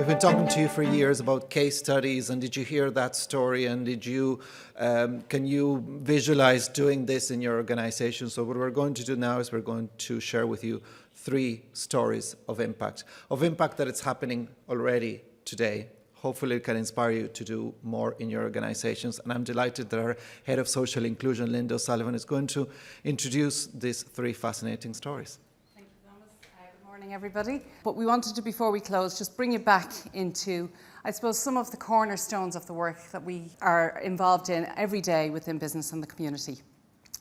We've been talking to you for years about case studies, and did you hear that story, and did you can you visualize doing this in your organization? So what we're going to do now is we're going to share with you 3 stories of impact that it's happening already today. Hopefully it can inspire you to do more in your organizations. And I'm delighted that our Head of Social Inclusion, Linda O'Sullivan, is going to introduce these 3 fascinating stories. Thank you, Thomas. Good morning, everybody. What we wanted to, before we close, just bring you back into, I suppose, some of the cornerstones of the work that we are involved in every day within business and the community.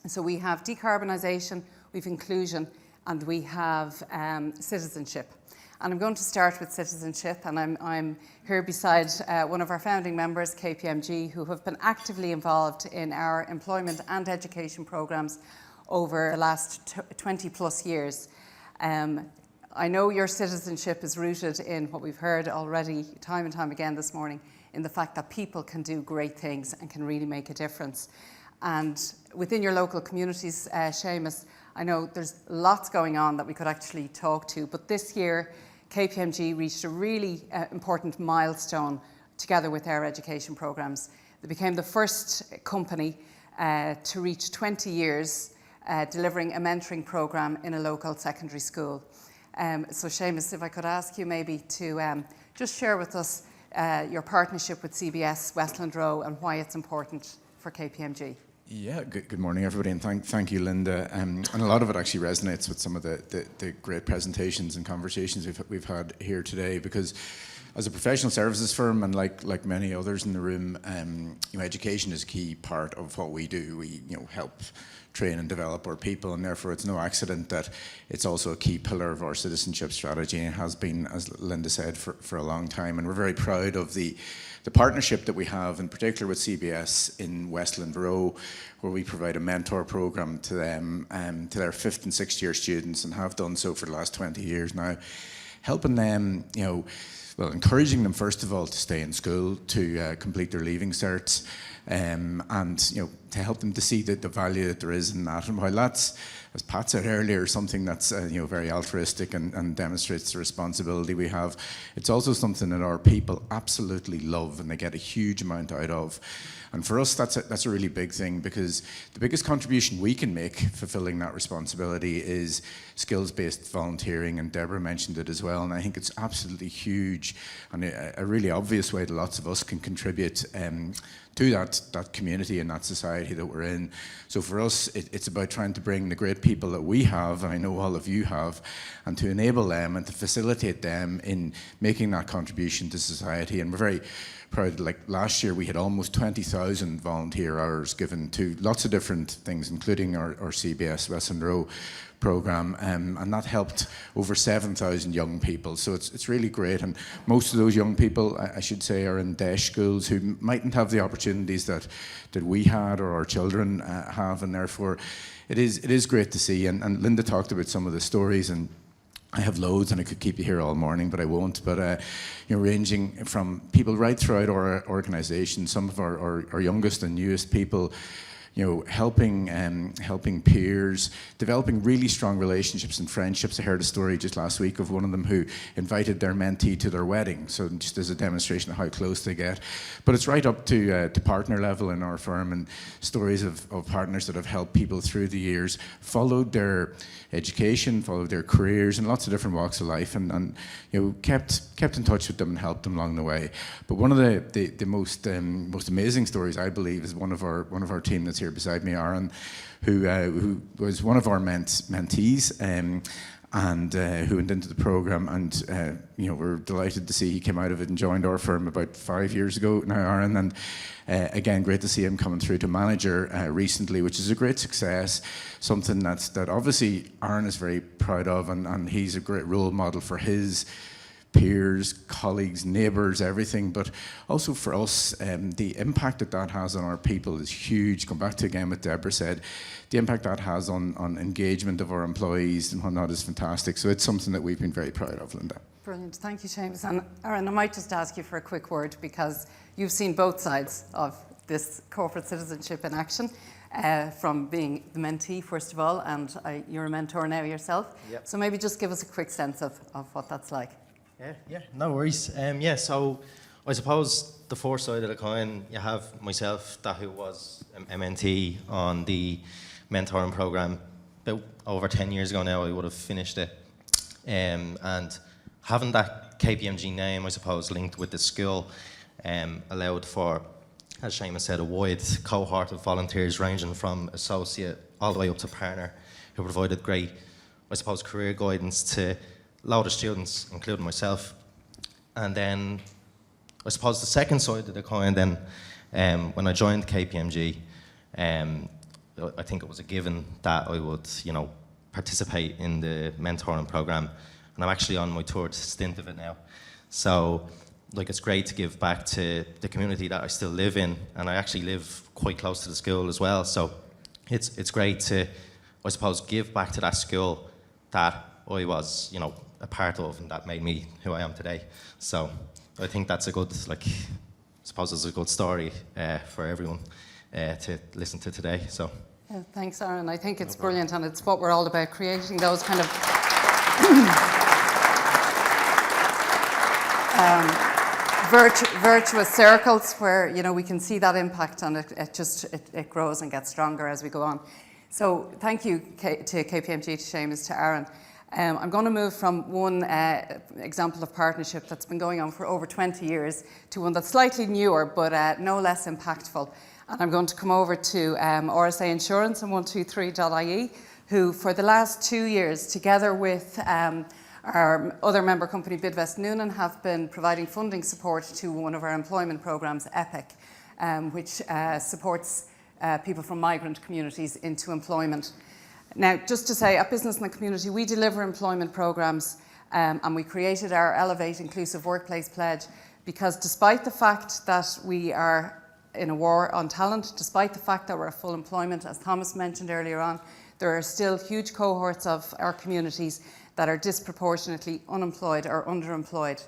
So we have decarbonisation, we have inclusion, and we have citizenship. And I'm going to start with citizenship, and I'm here beside one of our founding members, KPMG, who have been actively involved in our employment and education programmes over the last 20 plus years. I know your citizenship is rooted in what we've heard already time and time again this morning, in the fact that people can do great things and can really make a difference. And within your local communities, Seamus, I know there's lots going on that we could actually talk to, but this year KPMG reached a really important milestone together with our education programmes. They became the first company to reach 20 years delivering a mentoring programme in a local secondary school. So Seamus, if I could ask you maybe to just share with us your partnership with CBS Westland Row and why it's important for KPMG. Yeah, good morning everybody, and thank you, Linda. And a lot of it actually resonates with some of the great presentations and conversations we've had here today, because as a professional services firm, and like many others in the room, education is a key part of what we do. We help train and develop our people, and therefore it's no accident that it's also a key pillar of our citizenship strategy, and it has been, as Linda said, for a long time. And we're very proud of the partnership that we have, in particular with CBS in Westland Row, where we provide a mentor program to them, to their 5th and 6th year students, and have done so for the last 20 years now, helping them, encouraging them first of all to stay in school, to complete their leaving certs, and to help them to see the value that there is in that. And while that's, as Pat said earlier, something that's very altruistic and demonstrates the responsibility we have, it's also something that our people absolutely love and they get a huge amount out of. And for us, that's a really big thing, because the biggest contribution we can make fulfilling that responsibility is skills-based volunteering, and Deborah mentioned it as well, and I think it's absolutely huge and a really obvious way that lots of us can contribute to that community and that society that we're in. So for us, it's about trying to bring the great people that we have, and I know all of you have, and to enable them and to facilitate them in making that contribution to society. And we're very proud, like last year we had almost 20,000 volunteer hours given to lots of different things, including our CBS Westland Row program, and that helped over 7,000 young people. So it's really great, and most of those young people, I should say, are in DESH schools who mightn't have the opportunities that we had or our children have, and therefore it is great to see. And Linda talked about some of the stories, and I have loads, and I could keep you here all morning, but I won't. But ranging from people right throughout our organisation, some of our youngest and newest people, helping peers, developing really strong relationships and friendships. I heard a story just last week of one of them who invited their mentee to their wedding, so just as a demonstration of how close they get. But it's right up to partner level in our firm, and stories of partners that have helped people through the years, followed their education, followed their careers in lots of different walks of life, and kept in touch with them and helped them along the way. But one of the most amazing stories, I believe, is one of our team that's here beside me, Aaron, who was one of our mentees, and who went into the program, and we're delighted to see he came out of it and joined our firm about 5 years ago now, Aaron, and again, great to see him coming through to manager recently, which is a great success, something that obviously Aaron is very proud of, and he's a great role model for his peers, colleagues, neighbours, everything. But also for us, the impact that has on our people is huge. Come back to again what Deborah said, the impact that has on engagement of our employees and whatnot is fantastic. So it's something that we've been very proud of, Linda. Brilliant, thank you, Seamus. And Aaron, I might just ask you for a quick word, because you've seen both sides of this corporate citizenship in action. From being the mentee, first of all, and you're a mentor now yourself. Yep. So maybe just give us a quick sense of what that's like. Yeah, no worries. Yeah, so I suppose the first side of the coin, you have myself, that who was MNT on the mentoring program about over 10 years ago now. I would have finished it. And having that KPMG name, I suppose, linked with the school allowed for, as Seamus said, a wide cohort of volunteers ranging from associate all the way up to partner, who provided great, I suppose, career guidance to a lot of students, including myself. And then I suppose the second side of the coin then, when I joined KPMG, I think it was a given that I would, participate in the mentoring program. And I'm actually on my third stint of it now. So, it's great to give back to the community that I still live in, and I actually live quite close to the school as well. So it's great to, I suppose, give back to that school that I was, a part of, and that made me who I am today. So I think that's a good, I suppose it's a good story for everyone to listen to today. So. Yeah, thanks, Aaron. I think it's brilliant, and it's what we're all about, creating those kind of virtuous circles where we can see that impact, and it grows and gets stronger as we go on. So thank you to KPMG, to Seamus, to Aaron. I'm going to move from one example of partnership that's been going on for over 20 years to one that's slightly newer but no less impactful. And I'm going to come over to RSA Insurance and 123.ie, who for the last 2 years, together with our other member company, Bidvest Noonan, have been providing funding support to one of our employment programs, EPIC, which supports people from migrant communities into employment. Now, just to say, at Business in the Community, we deliver employment programs, and we created our Elevate Inclusive Workplace Pledge because despite the fact that we are in a war on talent, despite the fact that we're at full employment, as Thomas mentioned earlier on, there are still huge cohorts of our communities that are disproportionately unemployed or underemployed.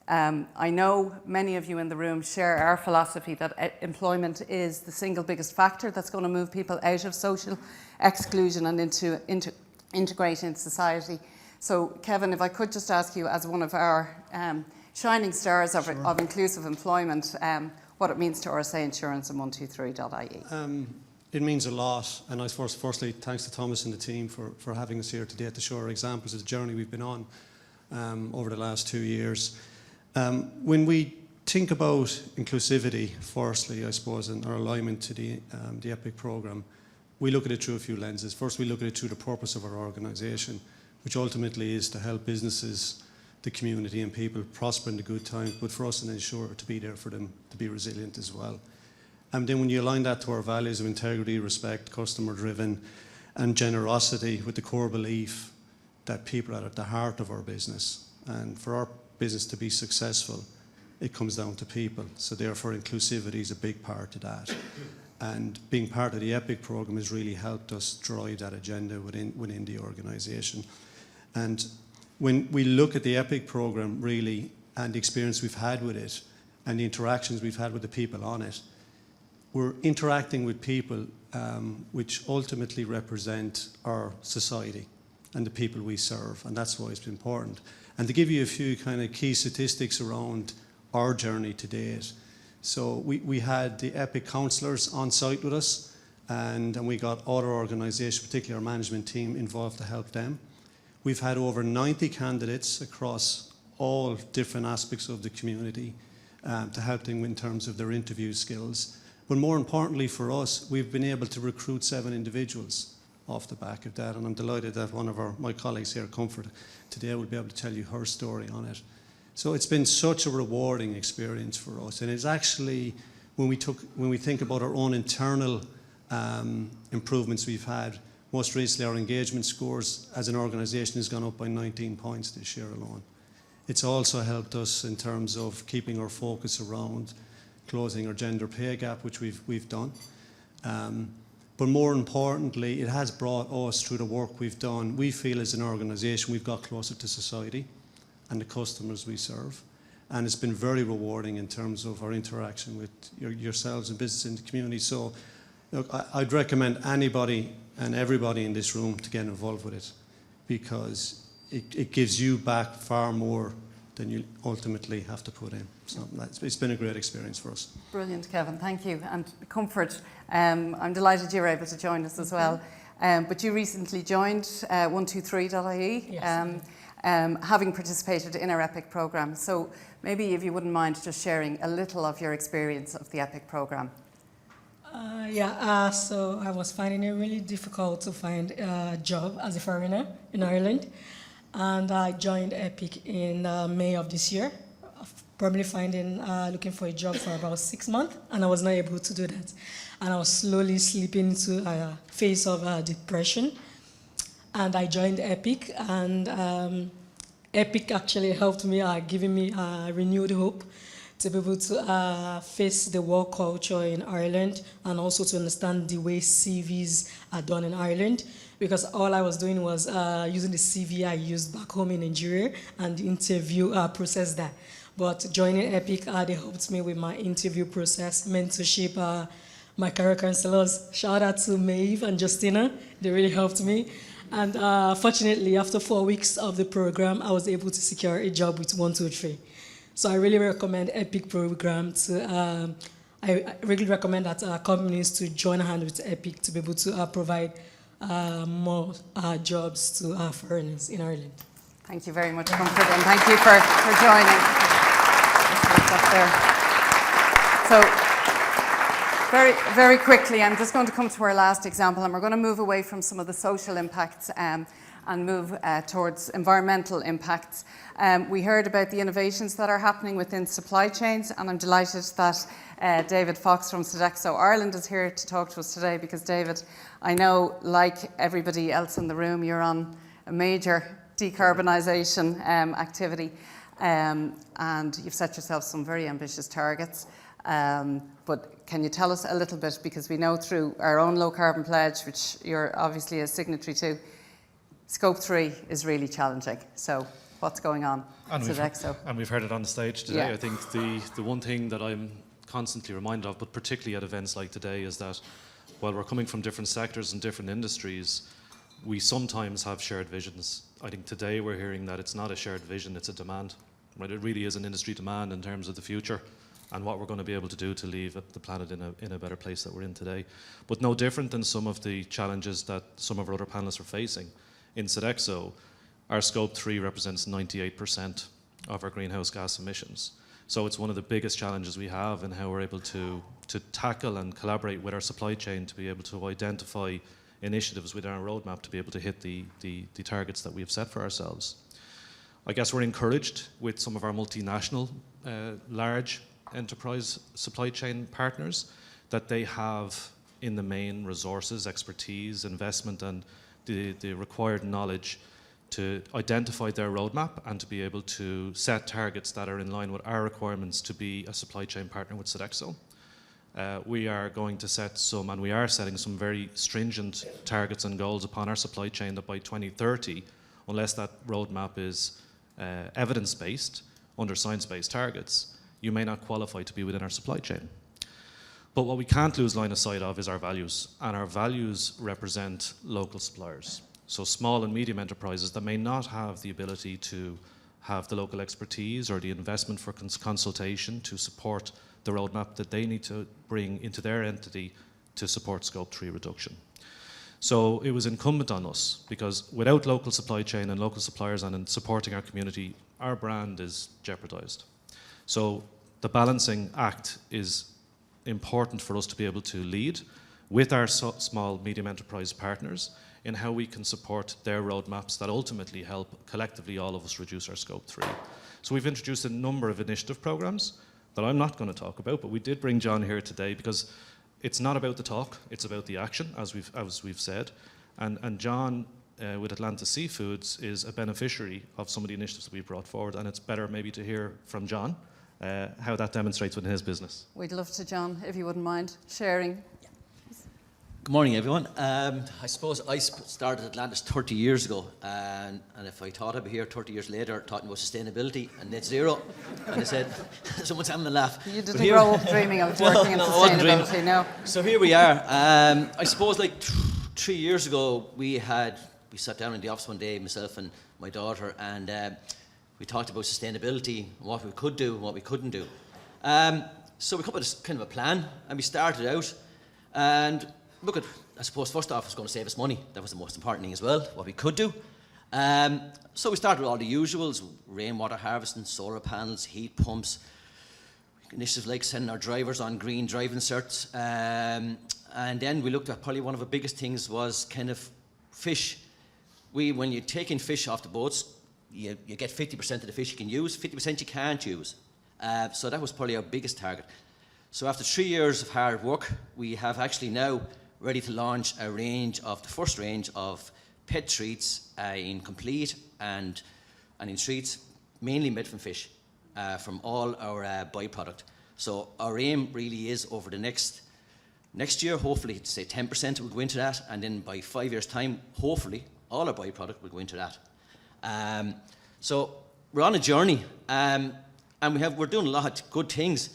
I know many of you in the room share our philosophy that employment is the single biggest factor that's going to move people out of social exclusion and into integrate into society. So, Kevin, if I could just ask you, as one of our shining stars of inclusive employment, what it means to RSA Insurance and 123.ie. It means a lot, and I suppose firstly thanks to Thomas and the team for having us here today to show our examples of the journey we've been on over the last 2 years. When we think about inclusivity, firstly, I suppose, and our alignment to the EPIC programme, we look at it through a few lenses. First, we look at it through the purpose of our organisation, which ultimately is to help businesses, the community and people prosper in the good times, but for us and ensure to be there for them, to be resilient as well. And then when you align that to our values of integrity, respect, customer driven and generosity, with the core belief that people are at the heart of our business, and for our business to be successful, it comes down to people. So therefore inclusivity is a big part of that. And being part of the EPIC programme has really helped us drive that agenda within the organisation. And when we look at the EPIC programme really, and the experience we've had with it, and the interactions we've had with the people on it, we're interacting with people which ultimately represent our society and the people we serve, and that's why it's important. And to give you a few kind of key statistics around our journey to date. So we had the EPIC counsellors on site with us, and we got other organisations, particularly our management team, involved to help them. We've had over 90 candidates across all different aspects of the community to help them in terms of their interview skills. But more importantly for us, we've been able to recruit 7 individuals off the back of that, and I'm delighted that one of my colleagues here, Comfort, today will be able to tell you her story on it. So it's been such a rewarding experience for us, and it's actually, when we think about our own internal improvements we've had, most recently our engagement scores as an organisation has gone up by 19 points this year alone. It's also helped us in terms of keeping our focus around closing our gender pay gap, which we've done. But more importantly, it has brought us, through the work we've done, we feel as an organisation we've got closer to society and the customers we serve. And it's been very rewarding in terms of our interaction with yourselves and business in the community. So look, I'd recommend anybody and everybody in this room to get involved with it, because it gives you back far more than you ultimately have to put in. So it's been a great experience for us. Brilliant, Kevin. Thank you. And comfort, I'm delighted you were able to join us as well. But you recently joined 123.ie, Yes. having participated in our EPIC programme. So maybe if you wouldn't mind just sharing a little of your experience of the EPIC programme. So I was finding it really difficult to find a job as a foreigner in Ireland. And I joined EPIC in May of this year, probably looking for a job for about 6 months, and I was not able to do that. And I was slowly slipping into a phase of depression. And I joined EPIC, and EPIC actually helped me, giving me renewed hope to be able to face the work culture in Ireland and also to understand the way CVs are done in Ireland, because all I was doing was using the CV I used back home in Nigeria and the interview process there. But joining EPIC, they helped me with my interview process, mentorship, my career counselors. Shout out to Maeve and Justina, they really helped me. And fortunately, after 4 weeks of the program, I was able to secure a job with 123. So I really recommend EPIC program to, I really recommend that companies to join hand with EPIC to be able to provide more jobs to foreigners in Ireland. Thank you very much, Comfort, and thank you for joining. Up there. So, very, very quickly, I'm just going to come to our last example, and we're going to move away from some of the social impacts and move towards environmental impacts. We heard about the innovations that are happening within supply chains, and I'm delighted that David Fox from Sodexo Ireland is here to talk to us today, because David, I know, like everybody else in the room, you're on a major decarbonisation activity, and you've set yourself some very ambitious targets. But can you tell us a little bit, because we know through our own low carbon pledge, which you're obviously a signatory to, Scope 3 is really challenging. So what's going on at Sodexo? And we've heard it on the stage today. Yeah. I think the one thing that I'm constantly reminded of, but particularly at events like today, is that while we're coming from different sectors and different industries, we sometimes have shared visions. I think today we're hearing that it's not a shared vision, it's a demand. Right? It really is an industry demand in terms of the future and what we're going to be able to do to leave the planet in a better place that we're in today. But no different than some of the challenges that some of our other panelists are facing. In Sodexo, our Scope 3 represents 98% of our greenhouse gas emissions. So it's one of the biggest challenges we have in how we're able to tackle and collaborate with our supply chain to be able to identify initiatives within our roadmap to be able to hit the targets that we have set for ourselves. I guess we're encouraged with some of our multinational large enterprise supply chain partners that they have in the main resources, expertise, investment, and the required knowledge to identify their roadmap and to be able to set targets that are in line with our requirements to be a supply chain partner with Sodexo. We are going to set some, and we are setting some very stringent targets and goals upon our supply chain that by 2030, unless that roadmap is evidence-based, under science-based targets, you may not qualify to be within our supply chain. But what we can't lose line of sight of is our values, and our values represent local suppliers. So small and medium enterprises that may not have the ability to have the local expertise or the investment for consultation to support the roadmap that they need to bring into their entity to support Scope 3 reduction. So it was incumbent on us, because without local supply chain and local suppliers and in supporting our community, our brand is jeopardised. So the balancing act is important for us to be able to lead with our small, medium enterprise partners in how we can support their roadmaps that ultimately help collectively all of us reduce our Scope 3. So we've introduced a number of initiative programs that I'm not going to talk about, but we did bring John here today because it's not about the talk, it's about the action, as we've said. And John, with Atlantis Seafoods, is a beneficiary of some of the initiatives that we've brought forward, and it's better maybe to hear from John how that demonstrates within his business. We'd love to, John, if you wouldn't mind sharing. Good morning, everyone. I suppose I started Atlantis 30 years ago, and if I thought I'd be here 30 years later talking about sustainability and net zero, and I said, someone's having a laugh. You didn't grow up dreaming of working in sustainability, no? So here we are. I suppose like 3 years ago, we sat down in the office one day, myself and my daughter, and We talked about sustainability, what we could do and what we couldn't do. So we come up with kind of a plan, and we started out. And look at, I suppose, first off, it's going to save us money. That was the most important thing as well, what we could do. So we started with all the usuals: rainwater harvesting, solar panels, heat pumps, initiatives like sending our drivers on green driving certs. And then we looked at probably one of the biggest things was kind of fish. When you take in fish off the boats, you get 50% of the fish you can use, 50% you can't use. So that was probably our biggest target. So after 3 years of hard work, we have actually now ready to launch the first range of pet treats in complete and in treats, mainly made from fish, from all our byproduct. So our aim really is over the next year, hopefully, to say 10% will go into that, and then by 5 years' time, hopefully, all our byproduct will go into that. So we're on a journey, and we're doing a lot of good things.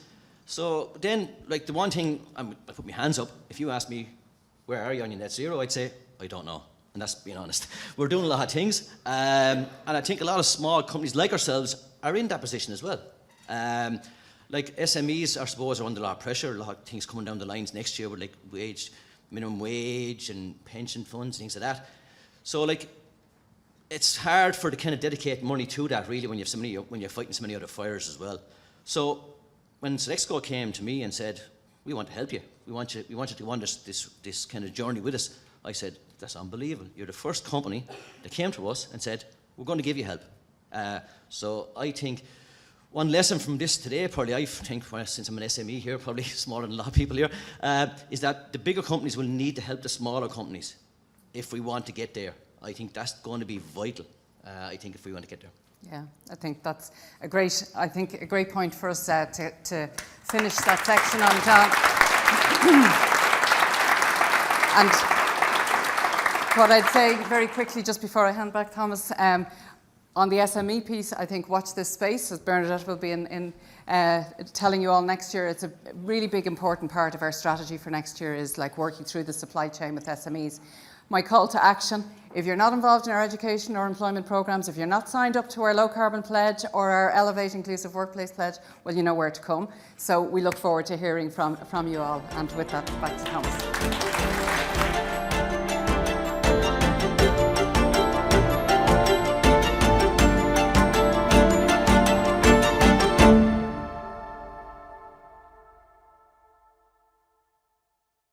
So then, like the one thing, I put my hands up. If you ask me, where are you on your net zero? I'd say, I don't know. And that's being honest. We're doing a lot of things. And I think a lot of small companies like ourselves are in that position as well. Like SMEs, I suppose, are under a lot of pressure. A lot of things coming down the lines next year with like minimum wage and pension funds, things like that. So like, it's hard for the kind of dedicate money to that really when you're fighting so many other fires as well. So when Sodexo came to me and said, we want to help you. We want you to go on this kind of journey with us. I said, that's unbelievable. You're the first company that came to us and said, we're going to give you help. So I think one lesson from this today, probably I think, well, since I'm an SME here, probably smaller than a lot of people here, is that the bigger companies will need to help the smaller companies if we want to get there. I think that's going to be vital, I think, if we want to get there. Yeah, I think that's a great point for us to finish that section on, John. And what I'd say very quickly, just before I hand back, Thomas, on the SME piece, I think watch this space, as Bernadette will be in telling you all next year. It's a really big, important part of our strategy for next year is like working through the supply chain with SMEs. My call to action, if you're not involved in our education or employment programs, if you're not signed up to our low carbon pledge or our Elevate Inclusive Workplace pledge, well, you know where to come. So we look forward to hearing from you all. And with that, back to Thomas.